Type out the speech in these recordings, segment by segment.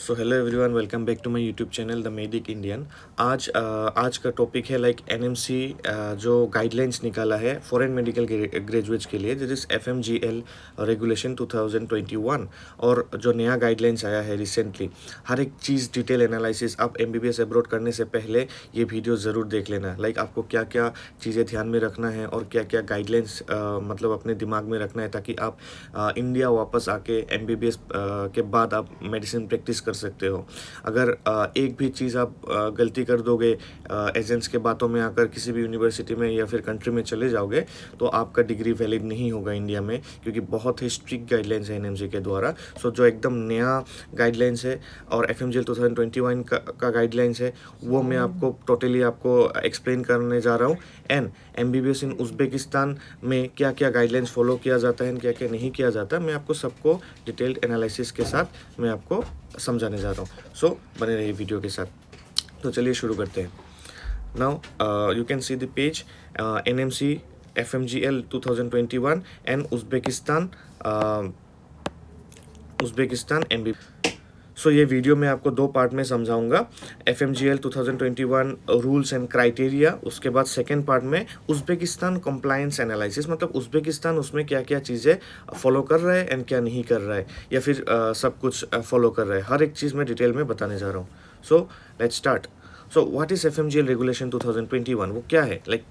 So hello everyone, welcome back to my YouTube channel the Medic Indian. आज का topic है like NMC जो guidelines निकाला है फॉरेन मेडिकल ग्रेजुएट्स के लिए, दिस इज एफएमजीएल रेगुलेशन 2021। और जो नया गाइडलाइंस आया है रिसेंटली, हर एक चीज़ डिटेल एनालिसिस आप एमबीबीएस अब्रॉड करने से पहले ये वीडियो ज़रूर देख लेना। लाइक आपको क्या क्या चीज़ें ध्यान में रखना है और क्या क्या गाइडलाइंस मतलब अपने दिमाग में रखना है, ताकि आप इंडिया वापस आके एमबीबीएस के बाद आप मेडिसिन प्रैक्टिस कर सकते हो। अगर एक भी चीज़ आप गलती कर दोगे, एजेंट्स के बातों में आकर किसी भी यूनिवर्सिटी में या फिर कंट्री में चले जाओगे, तो आपका डिग्री वैलिड नहीं होगा इंडिया में, क्योंकि बहुत ही स्ट्रिक्ट गाइडलाइंस है एनएमसी के द्वारा। सो जो एकदम नया गाइडलाइंस है और एफएमजीएल 2021 का गाइडलाइंस है, वो मैं आपको टोटली आपको एक्सप्लेन करने जा रहा हूँ। एंड एमबीबीएस इन उज़्बेकिस्तान में क्या क्या गाइडलाइंस फॉलो किया जाता है, क्या क्या नहीं किया जाता, मैं आपको सबको डिटेल्ड एनालिसिस के साथ मैं आपको समझाने जा रहा हूँ। सो बने रहिए वीडियो के साथ। तो चलिए शुरू करते हैं। Now you can see the page NMC FMGL 2021 and Uzbekistan MB. So ये वीडियो मैं आपको दो पार्ट में समझाऊंगा। एफएमजीएल 2021 रूल्स एंड क्राइटेरिया, उसके बाद सेकेंड पार्ट में उज़्बेकिस्तान कंप्लायंस एनालिसिस, मतलब उज़्बेकिस्तान उसमें क्या क्या चीज़ें फॉलो कर रहा है एंड क्या नहीं कर रहा है, या फिर सब कुछ फॉलो कर रहा है, हर एक चीज़ मैं डिटेल में बताने जा रहा हूँ। So let's start. So what is FMGL regulation 2021? वो क्या है? लाइक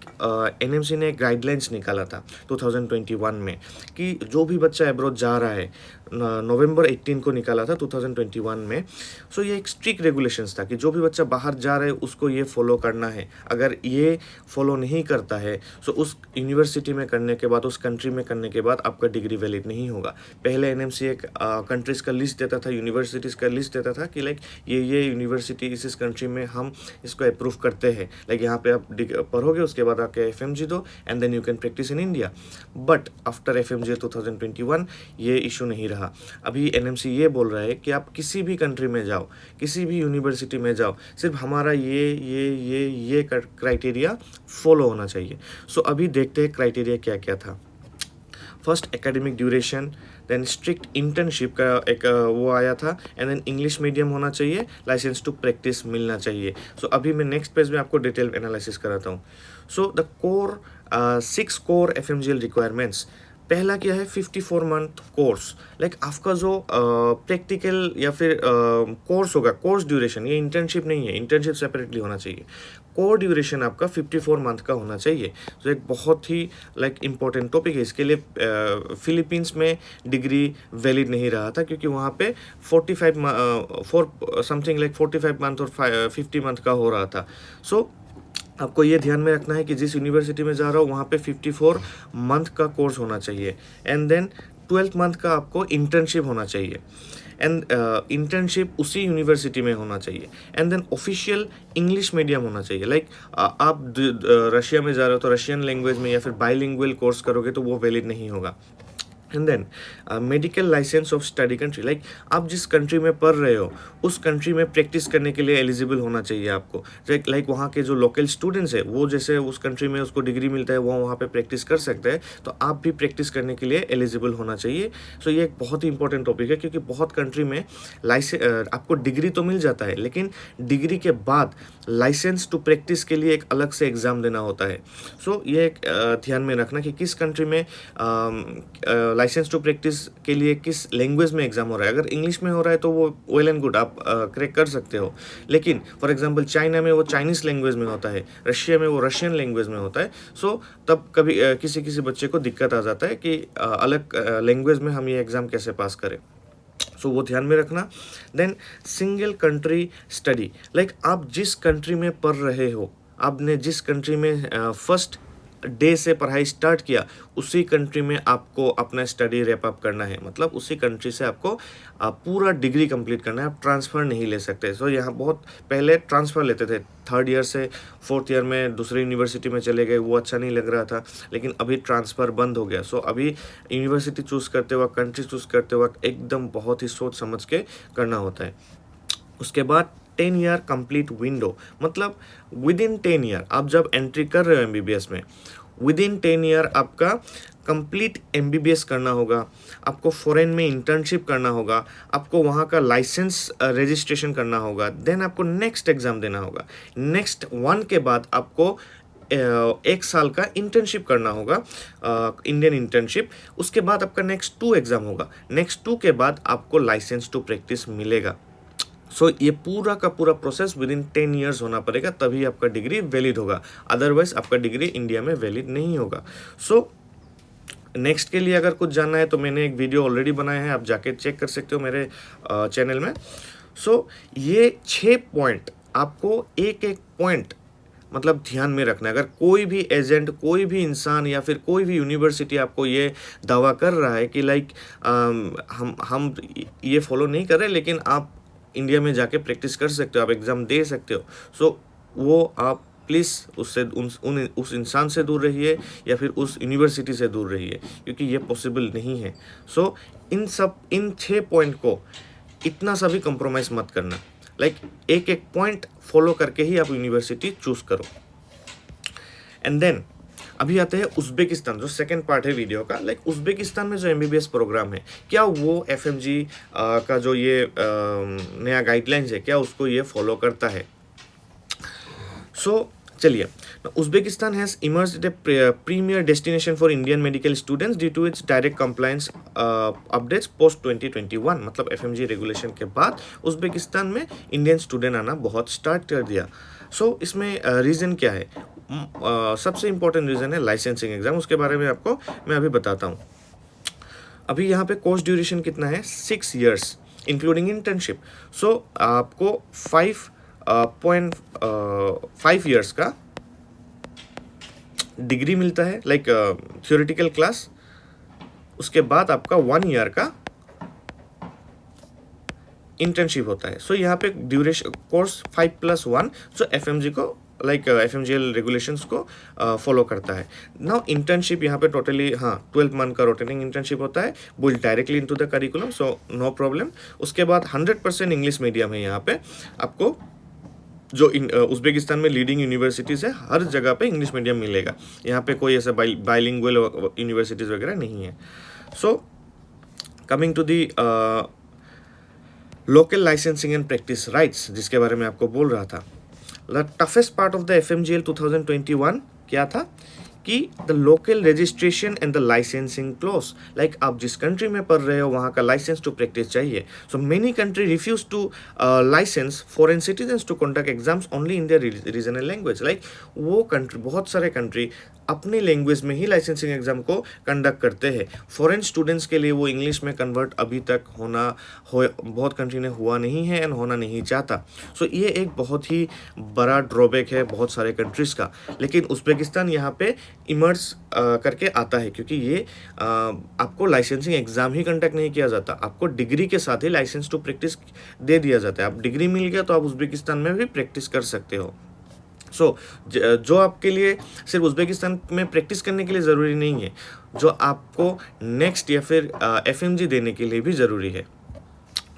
एनएमसी ने गाइडलाइंस निकाला था 2021 में कि जो भी बच्चा एब्रॉड जा रहा है, नवंबर 18 को निकाला था 2021 में। सो ये एक स्ट्रिक्ट रेगुलेशंस था कि जो भी बच्चा बाहर जा रहा है उसको ये फॉलो करना है। अगर ये फॉलो नहीं करता है, सो उस यूनिवर्सिटी में करने के बाद, उस कंट्री में करने के बाद आपका डिग्री वैलिड नहीं होगा। पहले एनएमसी एक कंट्रीज़ का लिस्ट देता था, यूनिवर्सिटीज़ का लिस्ट देता था कि लाइक ये यूनिवर्सिटी इस कंट्री में हम इसको अप्रूव करते हैं। लाइक यहाँ पे आप पढ़ोगे, उसके बाद आके एफएमजी दो and then you can practise in India. But after FMG 2021 ये इशू नहीं रहा। अभी एनएमसी ये बोल रहा है कि आप किसी भी कंट्री में जाओ, किसी भी यूनिवर्सिटी में जाओ, सिर्फ हमारा ये क्राइटेरिया फॉलो होना चाहिए। सो अभी देखते हैं क्राइटेरिया क्या क्या था। First, academic duration, then strict internship का एक वो आया था, एंड देन इंग्लिश मीडियम होना चाहिए, लाइसेंस टू प्रैक्टिस मिलना चाहिए। सो अभी मैं नेक्स्ट पेज में आपको डिटेल एनालिसिस कराता हूँ। So the core 6 core FMGL requirements. पहला क्या है? 54 मंथ कोर्स। लाइक आपका जो प्रैक्टिकल या फिर कोर्स होगा, कोर्स ड्यूरेशन, ये इंटर्नशिप नहीं है, इंटर्नशिप सेपरेटली होना चाहिए। कोर ड्यूरेशन आपका 54 मंथ का होना चाहिए। तो एक बहुत ही लाइक इम्पोर्टेंट टॉपिक है। इसके लिए फिलीपींस में डिग्री वैलिड नहीं रहा था, क्योंकि वहाँ पे 45 मंथ और 50 मंथ का हो रहा था। सो आपको ये ध्यान में रखना है कि जिस यूनिवर्सिटी में जा रहा हो वहाँ पे 54 मंथ का कोर्स होना चाहिए, एंड देन 12 मंथ का आपको इंटर्नशिप होना चाहिए, एंड इंटर्नशिप उसी यूनिवर्सिटी में होना चाहिए, and then official English medium होना चाहिए। लाइक आप रशिया में जा रहे हो तो रशियन लैंग्वेज में या फिर बाइलिंगुअल कोर्स करोगे तो वो वैलिड नहीं होगा। And then medical licence of study country, like आप जिस कंट्री में पढ़ रहे हो उस कंट्री में प्रैक्टिस करने के लिए एलिजिबल होना चाहिए आपको। लाइक वहाँ के जो लोकल स्टूडेंट्स है, वो जैसे उस कंट्री में उसको डिग्री मिलता है, वो वहाँ पे प्रैक्टिस कर सकते हैं, तो आप भी प्रैक्टिस करने के लिए एलिजिबल होना चाहिए। सो ये एक बहुत ही इंपॉर्टेंट टॉपिक है, क्योंकि बहुत कंट्री में आपको डिग्री तो मिल जाता है, लेकिन डिग्री के बाद लाइसेंस टू प्रैक्टिस के लिए एक अलग से एग्ज़ाम देना होता है। सो ये एक ध्यान में रखना कि किस कंट्री में लाइसेंस टू प्रैक्टिस के लिए किस लैंग्वेज में एग्जाम हो रहा है। अगर इंग्लिश में हो रहा है तो वो वेल एंड गुड, आप क्रैक कर सकते हो। लेकिन फॉर एग्जांपल चाइना में वो चाइनीज़ लैंग्वेज में होता है, रशिया में वो रशियन लैंग्वेज में होता है। सो तब कभी किसी बच्चे को दिक्कत आ जाता है कि अलग लैंग्वेज में हम ये एग्ज़ाम कैसे पास करें। सो वो ध्यान में रखना। Then single country study, like आप जिस कंट्री में पढ़ रहे हो, आपने जिस कंट्री में फर्स्ट डे से पढ़ाई स्टार्ट किया, उसी कंट्री में आपको अपना स्टडी रैप अप करना है। मतलब उसी कंट्री से आपको पूरा डिग्री कंप्लीट करना है, आप ट्रांसफ़र नहीं ले सकते। सो यहाँ बहुत पहले ट्रांसफ़र लेते थे, 3rd ईयर से 4th ईयर में दूसरी यूनिवर्सिटी में चले गए, वो अच्छा नहीं लग रहा था, लेकिन अभी ट्रांसफ़र बंद हो गया। सो अभी यूनिवर्सिटी चूज़ करते वक्त, कंट्री चूज़ करते वक्त एकदम बहुत ही सोच समझ के करना होता है। उसके बाद 10 ईयर कंप्लीट विंडो, मतलब विद इन 10 ईयर आप जब एंट्री कर रहे हो एमबीबीएस में, विद इन 10 ईयर आपका कंप्लीट एमबीबीएस करना होगा, आपको फॉरेन में इंटर्नशिप करना होगा, आपको वहाँ का लाइसेंस रजिस्ट्रेशन करना होगा, देन आपको नेक्स्ट एग्ज़ाम देना होगा, नेक्स्ट 1 के बाद आपको 1 साल का इंटर्नशिप करना होगा, इंडियन इंटर्नशिप। उसके बाद आपका नेक्स्ट 2 एग्ज़ाम होगा, नेक्स्ट 2 के बाद आपको लाइसेंस टू प्रैक्टिस मिलेगा। सो ये पूरा का पूरा प्रोसेस विद इन 10 ईयर्स होना पड़ेगा, तभी आपका डिग्री वैलिड होगा, अदरवाइज आपका डिग्री इंडिया में वैलिड नहीं होगा। सो नेक्स्ट के लिए अगर कुछ जानना है तो मैंने एक वीडियो ऑलरेडी बनाया है, आप जाके चेक कर सकते हो मेरे चैनल में। सो ये 6 पॉइंट आपको एक एक पॉइंट मतलब ध्यान में रखना है। अगर कोई भी एजेंट, कोई भी इंसान या फिर कोई भी यूनिवर्सिटी आपको ये दावा कर रहा है कि लाइक हम ये फॉलो नहीं कर रहे, लेकिन आप इंडिया में जाके प्रैक्टिस कर सकते हो, आप एग्ज़ाम दे सकते हो, सो वो आप प्लीज़ उससे उस इंसान से दूर रहिए या फिर उस यूनिवर्सिटी से दूर रहिए, क्योंकि ये पॉसिबल नहीं है। सो इन 6 पॉइंट को इतना सा भी कॉम्प्रोमाइज़ मत करना, लाइक एक एक पॉइंट फॉलो करके ही आप यूनिवर्सिटी चूज़ करो। एंड देन अभी आते हैं उज़्बेकिस्तान, जो सेकंड पार्ट है वीडियो का। लाइक उज़्बेकिस्तान में जो एमबीबीएस प्रोग्राम है, क्या वो एफएमजी का जो ये नया गाइडलाइंस है, क्या उसको ये फॉलो करता है? सो चलिए, Uzbekistan has emerged a premier destination for Indian medical students due to its direct compliance updates post 2021। मतलब एफएमजी रेगुलेशन के बाद उज़्बेकिस्तान में इंडियन स्टूडेंट आना बहुत स्टार्ट कर दिया। सो इसमें रीज़न क्या है? सबसे इम्पोर्टेंट रीज़न है लाइसेंसिंग एग्ज़ाम, उसके बारे में आपको मैं अभी बताता हूँ। अभी यहाँ पे कोर्स ड्यूरेशन कितना है? 6 ईयर्स इंक्लूडिंग इंटर्नशिप। सो आपको 5 ईयर्स का डिग्री मिलता है, लाइक थ्योरेटिकल क्लास। उसके बाद आपका 1 ईयर का इंटर्नशिप होता है। सो यहाँ पे ड्यूरेशन कोर्स 5+1, सो एफएमजी को लाइक एफएमजीएल रेगुलेशंस को फॉलो करता है। नाउ इंटर्नशिप यहाँ पे टोटली 12 मंथ का रोटेटिंग इंटर्नशिप होता है, build directly into the curriculum, so no problem. उसके बाद 100% इंग्लिश मीडियम है। यहाँ पे आपको जो उज़्बेकिस्तान में लीडिंग यूनिवर्सिटीज़ है, हर जगह पे इंग्लिश मीडियम मिलेगा। यहाँ पे कोई ऐसा बाइलिंगुअल यूनिवर्सिटीज़ वगैरह नहीं है। So coming to the local licensing and practice rights, जिसके बारे में आपको बोल रहा था। The toughest part of the FMGL 2021 क्या था कि the local registration and the licensing clause. Like आप जिस कंट्री में पढ़ रहे हो वहाँ का लाइसेंस टू प्रैक्टिस चाहिए। So many country refuse to license foreign citizens to conduct exams only in their regional language. Like वो कंट्री, बहुत सारे कंट्री अपनी लैंग्वेज में ही लाइसेंसिंग एग्जाम को कंडक्ट करते हैं। फॉरेन स्टूडेंट्स के लिए वो इंग्लिश में कन्वर्ट अभी तक बहुत कंट्री ने हुआ नहीं है एंड होना नहीं चाहता। सो ये एक बहुत ही बड़ा ड्रॉबैक है बहुत सारे कंट्रीज़ का। लेकिन उज़्बेकिस्तान यहाँ पे इमर्ज करके आता है, क्योंकि ये आपको लाइसेंसिंग एग्ज़ाम ही कंडक्ट नहीं किया जाता, आपको डिग्री के साथ ही लाइसेंस टू प्रैक्टिस दे दिया जाता है। आप डिग्री मिल गया तो आप उज़्बेकिस्तान में भी प्रैक्टिस कर सकते हो। सो जो आपके लिए सिर्फ उज़्बेकिस्तान में प्रैक्टिस करने के लिए ज़रूरी नहीं है, जो आपको नेक्स्ट या फिर एफएमजी देने के लिए भी ज़रूरी है।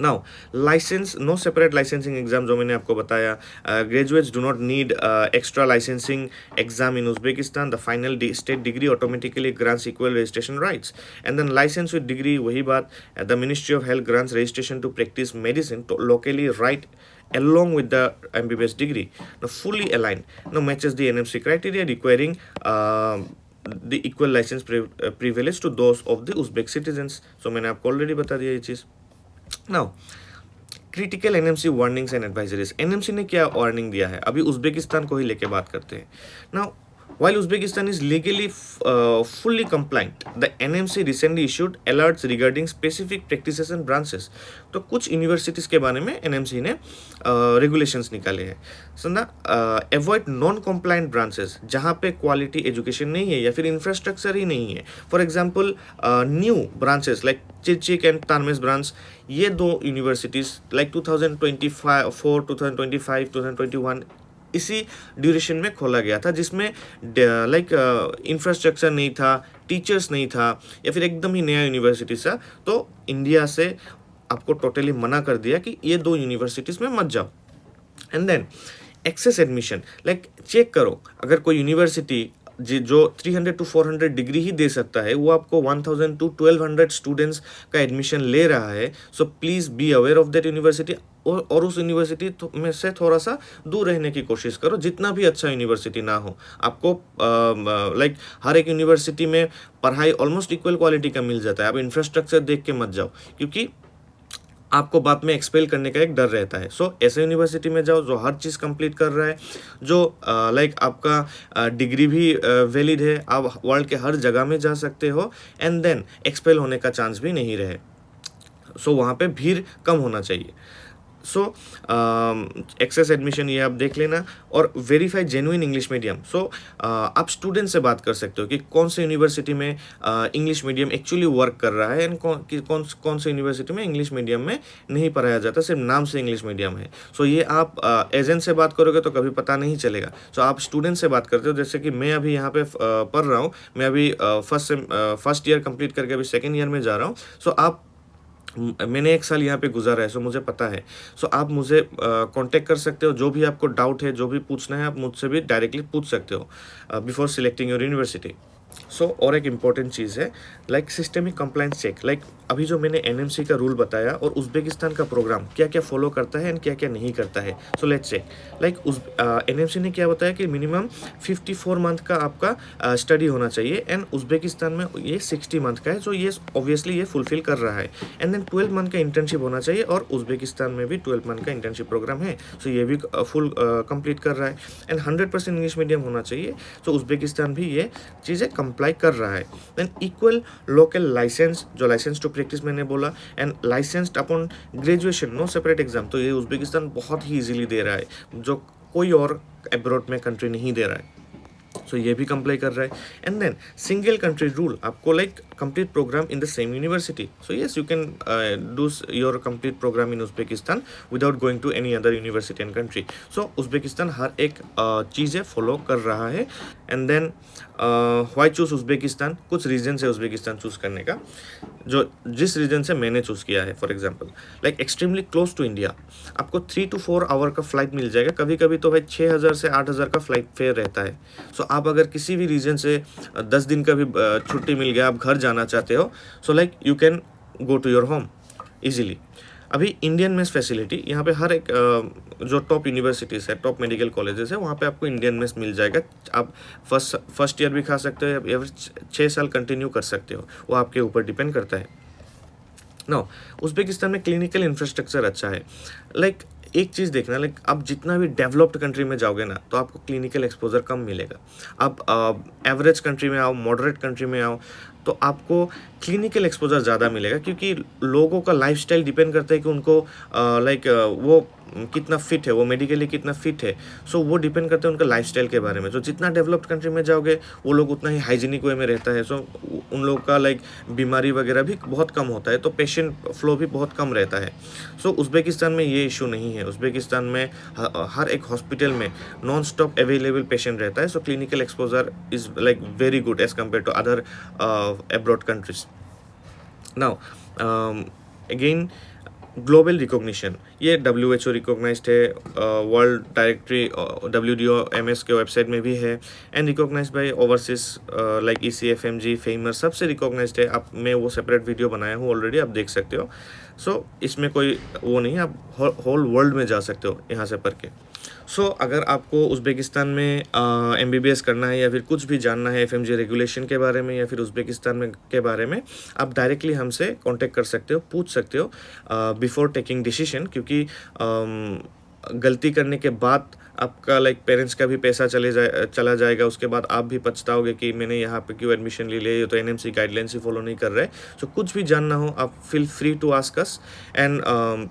Now licence, no separate licensing exam, जो मैंने आपको बताया। Graduates do not need extra licensing exam in Uzbekistan. The final state degree automatically grants equal registration rights and then licence with degree, वही बात। The ministry of health grants registration to practise medicine locally right along with the MBBS degree. Now fully aligned. Now matches the NMC criteria requiring the equal license privilege to those of the Uzbek citizens. So मैंने आपको already बता दिया ये चीज़। Now critical NMC warnings and advisories. NMC ने क्या warning दिया है, अभी उज़्बेकिस्तान को ही लेके बात करते हैं। Now while Uzbekistan is legally fully compliant, the NMC recently issued alerts regarding specific practices and branches. तो कुछ यूनिवर्सिटीज़ के बारे में NMC ने रेगुलेशंस निकाले हैं। सो ना अवॉइड नॉन कम्प्लाइंट ब्रांचेस, जहाँ पे क्वालिटी एजुकेशन नहीं है या फिर इंफ्रास्ट्रक्चर ही नहीं है। For example new branches like Chirchik and तानमेस ब्रांच, ये 2 यूनिवर्सिटीज़ लाइक 2024, 2025, 2021 इसी ड्यूरेशन में खोला गया था, जिसमें लाइक इंफ्रास्ट्रक्चर नहीं था, टीचर्स नहीं था, या फिर एकदम ही नया यूनिवर्सिटी था। तो इंडिया से आपको टोटली मना कर दिया कि ये 2 यूनिवर्सिटीज़ में मत जाओ। And then access admission, like check करो, अगर कोई यूनिवर्सिटी जो 300 to 400 डिग्री ही दे सकता है, वो आपको 1000 to 1200 स्टूडेंट्स का एडमिशन ले रहा है. So please be aware of that university, और उस यूनिवर्सिटी में से थोड़ा सा दूर रहने की कोशिश करो, जितना भी अच्छा यूनिवर्सिटी ना हो. आपको लाइक हर एक यूनिवर्सिटी में पढ़ाई ऑलमोस्ट इक्वल क्वालिटी का मिल जाता है. आप इंफ्रास्ट्रक्चर देख के मत जाओ, क्योंकि आपको बाद में एक्सपेल करने का एक डर रहता है. सो ऐसे यूनिवर्सिटी में जाओ जो हर चीज़ कंप्लीट कर रहा है, जो लाइक आपका डिग्री भी वैलिड है, आप वर्ल्ड के हर जगह में जा सकते हो, एंड देन एक्सपेल होने का चांस भी नहीं रहे. सो वहाँ पे भीड़ कम होना चाहिए. सो एक्सेस एडमिशन ये आप देख लेना, और वेरीफाई जेन्युइन इंग्लिश मीडियम. सो आप स्टूडेंट से बात कर सकते हो कि कौन से यूनिवर्सिटी में इंग्लिश मीडियम एक्चुअली वर्क कर रहा है, एंड कौन से यूनिवर्सिटी में इंग्लिश मीडियम में नहीं पढ़ाया जाता, सिर्फ नाम से इंग्लिश मीडियम है. सो ये आप एजेंट से बात करोगे तो कभी पता नहीं चलेगा. सो आप स्टूडेंट से बात करते हो, जैसे कि मैं अभी यहाँ पे पढ़ रहा हूँ, मैं अभी फर्स्ट ईयर कंप्लीट करके अभी सेकेंड ईयर में जा रहा हूँ. सो मैंने 1 साल यहाँ पे गुजारा है, सो मुझे पता है. सो आप मुझे कांटेक्ट कर सकते हो, जो भी आपको डाउट है, जो भी पूछना है, आप मुझसे भी डायरेक्टली पूछ सकते हो before selecting your university. So और एक इम्पॉर्टेंट चीज़ है like systemic compliance check. Like अभी जो मैंने एनएमसी का रूल बताया और उज़्बेकिस्तान का प्रोग्राम क्या क्या फॉलो करता है एंड क्या क्या नहीं करता है. So let's check. Like NMC ने क्या बताया कि मिनिमम 54 मंथ का आपका स्टडी होना चाहिए, एंड उज़्बेकिस्तान में ये 60 मंथ का है. सो ये ऑब्वियसली ये फुलफिल कर रहा है. एंड देन 12 मंथ का इंटर्नशिप होना चाहिए, और उज़्बेकिस्तान में भी 12 मंथ का इंटर्नशिप प्रोग्राम है. सो ये भी फुल कंप्लीट कर रहा है. एंड 100% इंग्लिश मीडियम होना चाहिए. सो उज़्बेकिस्तान भी ये चीज़ें कंप्लाई कर रहा है. देन इक्वल लोकल लाइसेंस, जो लाइसेंस टू प्रैक्टिस मैंने बोला, and licensed upon graduation, no separate exam. तो ये उज़्बेकिस्तान बहुत ही इजीली दे रहा है, जो कोई और अब्रॉड में कंट्री नहीं दे रहा है. सो ये भी कंप्लाई कर रहा है. And then single country rule, आपको like complete programme in the same university. So yes, you can do your complete programme in Uzbekistan without going to any other university and country. So Uzbekistan हर एक चीज़ें follow कर रहा है. And then why choose Uzbekistan, कुछ reason है Uzbekistan choose करने का, जिस रीजन से मैंने चूज़ किया है. For example like extremely close to India, आपको 3 to 4 आवर का फ्लाइट मिल जाएगा. कभी कभी तो भाई 6000 से 8000 का फ्लाइट फेयर रहता है. सो आप अगर किसी भी रीजन से 10 दिन का भी छुट्टी मिल गया, आप घर जाना चाहते हो, so like you can go to your home easily. अभी इंडियन मेस फैसिलिटी, यहाँ पे हर एक जो टॉप यूनिवर्सिटीज़ है, टॉप मेडिकल कॉलेजेस है, वहाँ पे आपको इंडियन मेस मिल जाएगा. आप फर्स्ट ईयर भी खा सकते हो, या फिर 6 साल कंटिन्यू कर सकते हो, वो आपके ऊपर डिपेंड करता है. नो, उज़्बेकिस्तान में क्लिनिकल इंफ्रास्ट्रक्चर अच्छा है. लाइक एक चीज़ देखना, लाइक आप जितना भी डेवलप्ड कंट्री में जाओगे ना, तो आपको क्लिनिकल एक्सपोजर कम मिलेगा. आप एवरेज कंट्री में आओ, मॉडरेट कंट्री में आओ, तो आपको क्लिनिकल एक्सपोजर ज़्यादा मिलेगा, क्योंकि लोगों का लाइफस्टाइल डिपेंड करता है कि उनको लाइक वो कितना फिट है, वो मेडिकली कितना फिट है. सो वो डिपेंड करता है उनका लाइफस्टाइल के बारे में. तो जितना डेवलप्ड कंट्री में जाओगे, वो लोग उतना ही हाइजीनिक वे में रहता है. सो उन लोग का लाइक बीमारी वगैरह भी बहुत कम होता है, तो पेशेंट फ्लो भी बहुत कम रहता है. सो उज़्बेकिस्तान में ये इशू नहीं है. उज़्बेकिस्तान में हर एक हॉस्पिटल में नॉन स्टॉप अवेलेबल पेशेंट रहता है. So clinical exposure is like very good as compare to other abroad countries. Now, again, global recognition, ये WHO रिकॉग्नाइज्ड है, वर्ल्ड डायरेक्टरी WDO-MS के वेबसाइट में भी है, and recognised by overseas like ECFMG, FAIMER, सबसे recognised है. आप मैं वो सेपरेट वीडियो बनाया हूँ ऑलरेडी, आप देख सकते हो. सो इसमें कोई वो नहीं है, आप होल वर्ल्ड में जा सकते हो यहाँ से पढ़ के. सो अगर आपको उज़्बेकिस्तान में MBBS करना है, या फिर कुछ भी जानना है FMG रेगुलेशन के बारे में, या फिर उज़्बेकिस्तान में के बारे में, आप डायरेक्टली हमसे कांटेक्ट कर सकते हो, पूछ सकते हो बिफोर टेकिंग डिसीजन. क्योंकि गलती करने के बाद आपका लाइक पेरेंट्स का भी पैसा चला जाएगा. उसके बाद आप भी पछताओगे कि मैंने यहाँ पे क्यों एडमिशन ले लिया, ये तो NMC गाइडलाइंस ही फॉलो नहीं कर रहे. सो कुछ भी जानना हो, आप feel free to ask us. And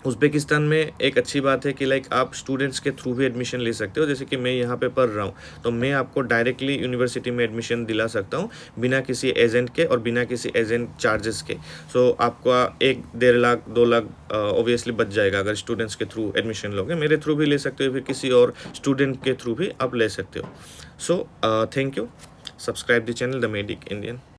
Uzbekistan में एक अच्छी बात है कि लाइक आप स्टूडेंट्स के थ्रू भी एडमिशन ले सकते हो. जैसे कि मैं यहाँ पे पढ़ रहा हूँ, तो मैं आपको डायरेक्टली यूनिवर्सिटी में एडमिशन दिला सकता हूँ, बिना किसी एजेंट के और बिना किसी एजेंट चार्जेस के. सो आपका 1-1.5 लाख 2 लाख ऑब्वियसली बच जाएगा अगर स्टूडेंट्स के थ्रू एडमिशन लोगे. मेरे थ्रू भी ले सकते हो, फिर किसी और स्टूडेंट के थ्रू भी आप ले सकते हो. So thank you. Subscribe the channel the Medic Indian.